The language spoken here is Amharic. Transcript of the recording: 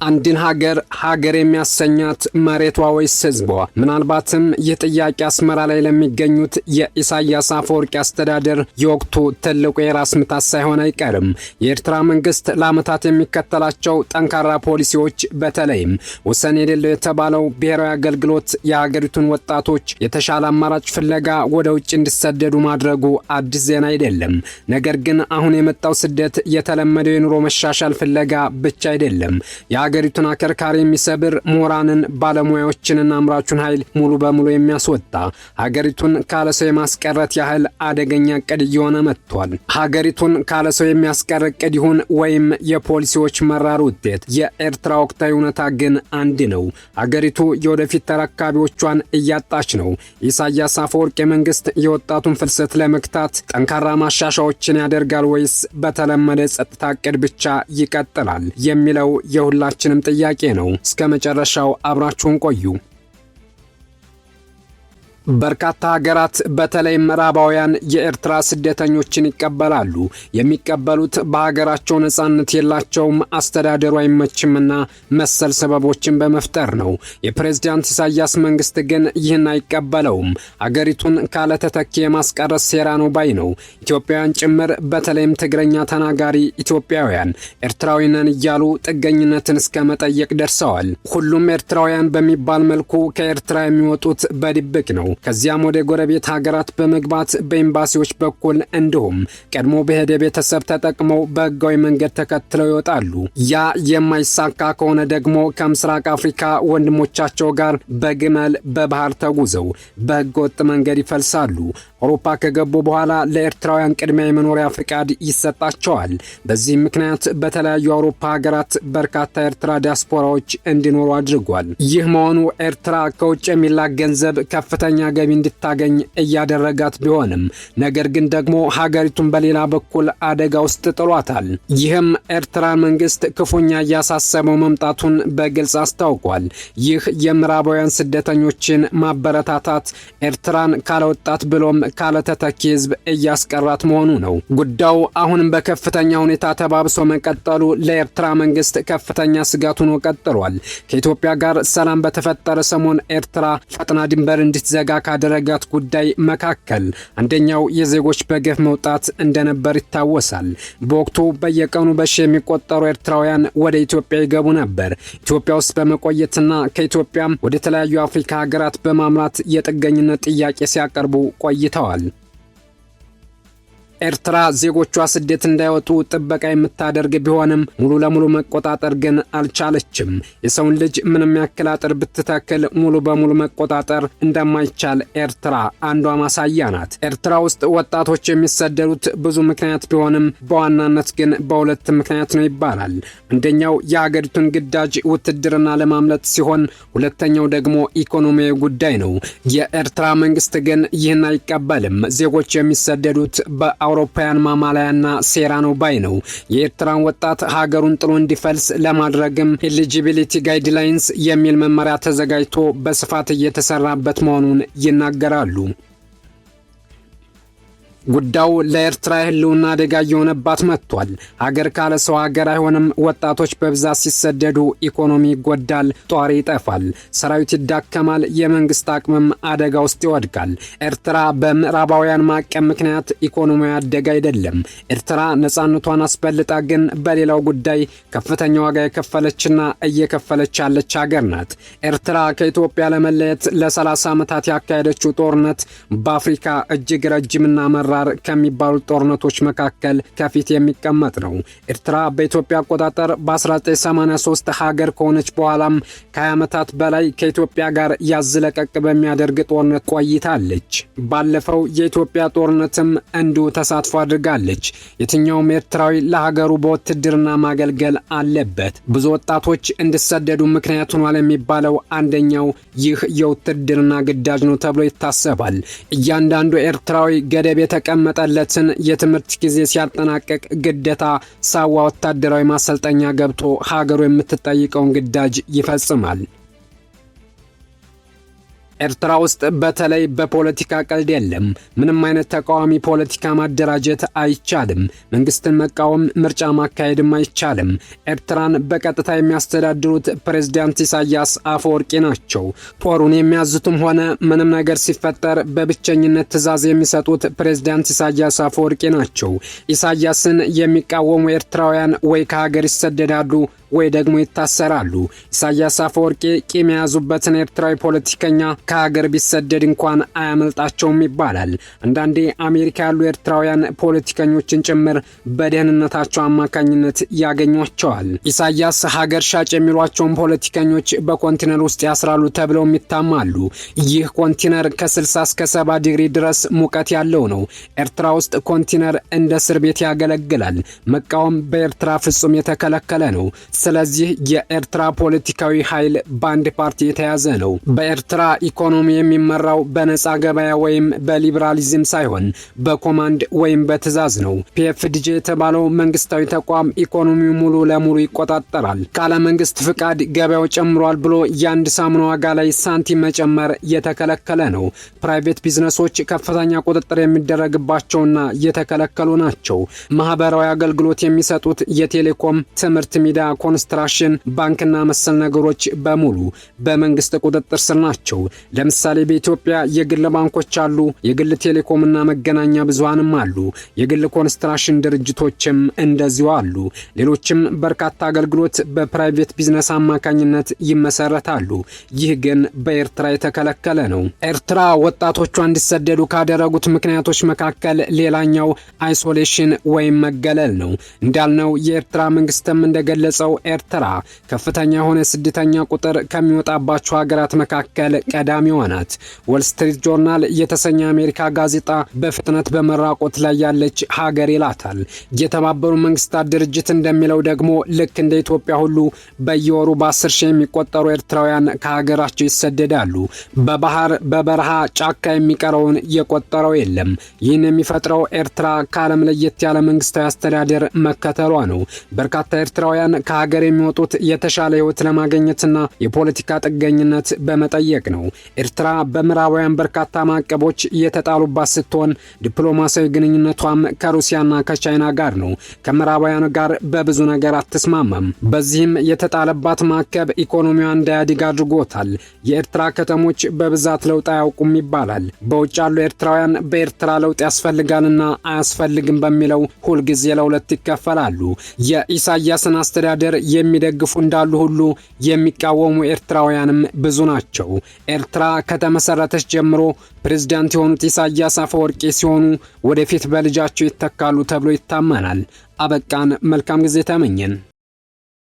አንድን ሀገር የሚያሰኛት መሬቷ ወይስ ህዝቧ? ምናልባትም ይህ ጥያቄ አስመራ ላይ ለሚገኙት የኢሳያስ አፈወርቂ አስተዳደር የወቅቱ ትልቁ የራስ ምታት ሳይሆን አይቀርም። የኤርትራ መንግስት ለዓመታት የሚከተላቸው ጠንካራ ፖሊሲዎች፣ በተለይም ወሰን የሌለው የተባለው ብሔራዊ አገልግሎት የሀገሪቱን ወጣቶች የተሻለ አማራጭ ፍለጋ ወደ ውጭ እንዲሰደዱ ማድረጉ አዲስ ዜና አይደለም። ነገር ግን አሁን የመጣው ስደት የተለመደው የኑሮ መሻሻል ፍለጋ ብቻ አይደለም። የሀገሪቱን አከርካሪ የሚሰብር ምሁራንን፣ ባለሙያዎችንና አምራቹን ኃይል ሙሉ በሙሉ የሚያስወጣ ሀገሪቱን ካለሰው የማስቀረት ያህል አደገኛ እቅድ እየሆነ መጥቷል። ሀገሪቱን ካለሰው የሚያስቀር እቅድ ይሁን ወይም የፖሊሲዎች መራር ውጤት፣ የኤርትራ ወቅታዊ እውነታ ግን አንድ ነው። ሀገሪቱ የወደፊት ተረካቢዎቿን እያጣች ነው። ኢሳያስ አፈወርቂ መንግስት የወጣቱን ፍልሰት ለመግታት ጠንካራ ማሻሻዎችን ያደርጋል ወይስ በተለመደ ጸጥታ እቅድ ብቻ ይቀጥላል የሚለው የሁላችንም ጥያቄ ነው። እስከ መጨረሻው አብራችሁን ቆዩ። በርካታ ሀገራት በተለይ ምዕራባውያን የኤርትራ ስደተኞችን ይቀበላሉ። የሚቀበሉት በሀገራቸው ነጻነት የላቸውም፣ አስተዳደሩ አይመችምና መሰል ሰበቦችን በመፍጠር ነው። የፕሬዝዳንት ኢሳያስ መንግስት ግን ይህን አይቀበለውም። ሀገሪቱን ካለተተኪ የማስቀረት ሴራ ነው ባይ ነው። ኢትዮጵያውያን ጭምር በተለይም ትግረኛ ተናጋሪ ኢትዮጵያውያን ኤርትራዊ ነን እያሉ ጥገኝነትን እስከ መጠየቅ ደርሰዋል። ሁሉም ኤርትራውያን በሚባል መልኩ ከኤርትራ የሚወጡት በድብቅ ነው። ከዚያም ወደ ጎረቤት ሀገራት በመግባት በኤምባሲዎች በኩል እንዲሁም ቀድሞ በሄደ ቤተሰብ ተጠቅመው በህጋዊ መንገድ ተከትለው ይወጣሉ። ያ የማይሳካ ከሆነ ደግሞ ከምስራቅ አፍሪካ ወንድሞቻቸው ጋር በግመል በባህር ተጉዘው በህገወጥ መንገድ ይፈልሳሉ። አውሮፓ ከገቡ በኋላ ለኤርትራውያን ቅድሚያ የመኖሪያ ፍቃድ ይሰጣቸዋል። በዚህም ምክንያት በተለያዩ አውሮፓ ሀገራት በርካታ ኤርትራ ዲያስፖራዎች እንዲኖሩ አድርጓል። ይህ መሆኑ ኤርትራ ከውጭ የሚላክ ገንዘብ ከፍተኛ ገቢ እንድታገኝ እያደረጋት ቢሆንም ነገር ግን ደግሞ ሀገሪቱን በሌላ በኩል አደጋ ውስጥ ጥሏታል። ይህም ኤርትራ መንግስት ክፉኛ እያሳሰበው መምጣቱን በግልጽ አስታውቋል። ይህ የምዕራባውያን ስደተኞችን ማበረታታት ኤርትራን ካለወጣት ብሎም ካለተተኪ ህዝብ እያስቀራት መሆኑ ነው። ጉዳዩ አሁንም በከፍተኛ ሁኔታ ተባብሶ መቀጠሉ ለኤርትራ መንግስት ከፍተኛ ስጋት ሆኖ ቀጥሏል። ከኢትዮጵያ ጋር ሰላም በተፈጠረ ሰሞን ኤርትራ ፈጥና ድንበር እንድትዘጋ ካደረጋት ጉዳይ መካከል አንደኛው የዜጎች በገፍ መውጣት እንደነበር ይታወሳል። በወቅቱ በየቀኑ በሺ የሚቆጠሩ ኤርትራውያን ወደ ኢትዮጵያ ይገቡ ነበር። ኢትዮጵያ ውስጥ በመቆየትና ከኢትዮጵያም ወደ ተለያዩ አፍሪካ ሀገራት በማምራት የጥገኝነት ጥያቄ ሲያቀርቡ ቆይተዋል። ኤርትራ ዜጎቿ ስደት እንዳይወጡ ጥበቃ የምታደርግ ቢሆንም ሙሉ ለሙሉ መቆጣጠር ግን አልቻለችም። የሰውን ልጅ ምንም ያክል አጥር ብትተክል ሙሉ በሙሉ መቆጣጠር እንደማይቻል ኤርትራ አንዷ ማሳያ ናት። ኤርትራ ውስጥ ወጣቶች የሚሰደዱት ብዙ ምክንያት ቢሆንም በዋናነት ግን በሁለት ምክንያት ነው ይባላል። አንደኛው የሀገሪቱን ግዳጅ ውትድርና ለማምለጥ ሲሆን፣ ሁለተኛው ደግሞ ኢኮኖሚያዊ ጉዳይ ነው። የኤርትራ መንግስት ግን ይህን አይቀበልም። ዜጎች የሚሰደዱት አውሮፓውያን ማማለያና ሴራ ነው ባይ ነው። የኤርትራን ወጣት ሀገሩን ጥሎ እንዲፈልስ ለማድረግም ኤሊጂቢሊቲ ጋይድላይንስ የሚል መመሪያ ተዘጋጅቶ በስፋት እየተሰራበት መሆኑን ይናገራሉ። ጉዳዩ ለኤርትራ ህልውና አደጋ እየሆነባት መጥቷል። ሀገር ካለ ሰው ሀገር አይሆንም። ወጣቶች በብዛት ሲሰደዱ ኢኮኖሚ ይጎዳል፣ ጧሪ ይጠፋል፣ ሰራዊት ይዳከማል፣ የመንግስት አቅምም አደጋ ውስጥ ይወድቃል። ኤርትራ በምዕራባውያን ማዕቀብ ምክንያት ኢኮኖሚያዊ አደጋ አይደለም። ኤርትራ ነጻነቷን አስበልጣ ግን በሌላው ጉዳይ ከፍተኛ ዋጋ የከፈለችና እየከፈለች ያለች ሀገር ናት። ኤርትራ ከኢትዮጵያ ለመለየት ለ30 ዓመታት ያካሄደችው ጦርነት በአፍሪካ እጅግ ረጅምና መራ ከሚባሉ ጦርነቶች መካከል ከፊት የሚቀመጥ ነው። ኤርትራ በኢትዮጵያ አቆጣጠር በ1983 ሀገር ከሆነች በኋላም ከ20 ዓመታት በላይ ከኢትዮጵያ ጋር ያዝለቀቅ በሚያደርግ ጦርነት ቆይታለች። ባለፈው የኢትዮጵያ ጦርነትም እንዲሁ ተሳትፎ አድርጋለች። የትኛውም ኤርትራዊ ለሀገሩ በውትድርና ማገልገል አለበት። ብዙ ወጣቶች እንዲሰደዱ ምክንያት ሆኗል የሚባለው አንደኛው ይህ የውትድርና ግዳጅ ነው ተብሎ ይታሰባል። እያንዳንዱ ኤርትራዊ ገደብ የተቀመጠለትን የትምህርት ጊዜ ሲያጠናቀቅ ግዴታ ሳዋ ወታደራዊ ማሰልጠኛ ገብቶ ሀገሩ የምትጠይቀውን ግዳጅ ይፈጽማል። ኤርትራ ውስጥ በተለይ በፖለቲካ ቀልድ የለም። ምንም አይነት ተቃዋሚ ፖለቲካ ማደራጀት አይቻልም። መንግስትን መቃወም፣ ምርጫ ማካሄድም አይቻልም። ኤርትራን በቀጥታ የሚያስተዳድሩት ፕሬዝዳንት ኢሳያስ አፈወርቂ ናቸው። ጦሩን የሚያዙትም ሆነ ምንም ነገር ሲፈጠር በብቸኝነት ትዕዛዝ የሚሰጡት ፕሬዝዳንት ኢሳያስ አፈወርቂ ናቸው። ኢሳያስን የሚቃወሙ ኤርትራውያን ወይ ከሀገር ይሰደዳሉ ወይ ደግሞ ይታሰራሉ። ኢሳያስ አፈወርቂ ቂም የያዙበትን ኤርትራዊ ፖለቲከኛ ከሀገር ቢሰደድ እንኳን አያመልጣቸውም ይባላል። አንዳንዴ አሜሪካ ያሉ ኤርትራውያን ፖለቲከኞችን ጭምር በደህንነታቸው አማካኝነት ያገኟቸዋል። ኢሳያስ ሀገር ሻጭ የሚሏቸውን ፖለቲከኞች በኮንቲነር ውስጥ ያስራሉ ተብለው ይታማሉ። ይህ ኮንቲነር ከ60 እስከ 70 ዲግሪ ድረስ ሙቀት ያለው ነው። ኤርትራ ውስጥ ኮንቲነር እንደ እስር ቤት ያገለግላል። መቃወም በኤርትራ ፍጹም የተከለከለ ነው። ስለዚህ የኤርትራ ፖለቲካዊ ኃይል በአንድ ፓርቲ የተያዘ ነው። በኤርትራ ኢኮኖሚ የሚመራው በነፃ ገበያ ወይም በሊበራሊዝም ሳይሆን በኮማንድ ወይም በትዕዛዝ ነው። ፒኤፍዲጂ የተባለው መንግስታዊ ተቋም ኢኮኖሚው ሙሉ ለሙሉ ይቆጣጠራል። ካለ መንግስት ፍቃድ ገበያው ጨምሯል ብሎ የአንድ ሳሙና ዋጋ ላይ ሳንቲም መጨመር የተከለከለ ነው። ፕራይቬት ቢዝነሶች ከፍተኛ ቁጥጥር የሚደረግባቸውና የተከለከሉ ናቸው። ማህበራዊ አገልግሎት የሚሰጡት የቴሌኮም፣ ትምህርት፣ ሚዲያ፣ ኮንስትራክሽን፣ ባንክና መሰል ነገሮች በሙሉ በመንግስት ቁጥጥር ስር ናቸው። ለምሳሌ በኢትዮጵያ የግል ባንኮች አሉ፣ የግል ቴሌኮምና መገናኛ ብዙሃንም አሉ፣ የግል ኮንስትራክሽን ድርጅቶችም እንደዚሁ አሉ። ሌሎችም በርካታ አገልግሎት በፕራይቬት ቢዝነስ አማካኝነት ይመሰረታሉ። ይህ ግን በኤርትራ የተከለከለ ነው። ኤርትራ ወጣቶቿ እንዲሰደዱ ካደረጉት ምክንያቶች መካከል ሌላኛው አይሶሌሽን ወይም መገለል ነው። እንዳልነው የኤርትራ መንግስትም እንደገለጸው ኤርትራ ከፍተኛ የሆነ ስደተኛ ቁጥር ከሚወጣባቸው ሀገራት መካከል ቀዳሚዋ ናት። ዎል ስትሪት ጆርናል የተሰኘ አሜሪካ ጋዜጣ በፍጥነት በመራቆት ላይ ያለች ሀገር ይላታል። የተባበሩ መንግስታት ድርጅት እንደሚለው ደግሞ ልክ እንደ ኢትዮጵያ ሁሉ በየወሩ በ10 ሺህ የሚቆጠሩ ኤርትራውያን ከሀገራቸው ይሰደዳሉ። በባህር በበረሃ ጫካ የሚቀረውን የቆጠረው የለም። ይህን የሚፈጥረው ኤርትራ ከዓለም ለየት ያለ መንግስታዊ አስተዳደር መከተሏ ነው። በርካታ ኤርትራውያን ከሀገር የሚወጡት የተሻለ ህይወት ለማግኘትና የፖለቲካ ጥገኝነት በመጠየቅ ነው። ኤርትራ በምዕራባውያን በርካታ ማዕቀቦች የተጣሉባት ስትሆን ዲፕሎማሲያዊ ግንኙነቷም ከሩሲያና ከቻይና ጋር ነው። ከምዕራባውያን ጋር በብዙ ነገር አትስማማም። በዚህም የተጣለባት ማዕቀብ ኢኮኖሚዋን እንዳያድግ አድርጎታል። የኤርትራ ከተሞች በብዛት ለውጥ አያውቁም ይባላል። በውጭ ያሉ ኤርትራውያን በኤርትራ ለውጥ ያስፈልጋልና አያስፈልግም በሚለው ሁልጊዜ ለሁለት ይከፈላሉ። የኢሳያስን አስተዳደር የሚደግፉ እንዳሉ ሁሉ የሚቃወሙ ኤርትራውያንም ብዙ ናቸው። ኤርትራ ከተመሰረተች ጀምሮ ፕሬዝዳንት የሆኑት ኢሳያስ አፈወርቂ ሲሆኑ ወደፊት በልጃቸው ይተካሉ ተብሎ ይታመናል። አበቃን። መልካም ጊዜ ተመኘን።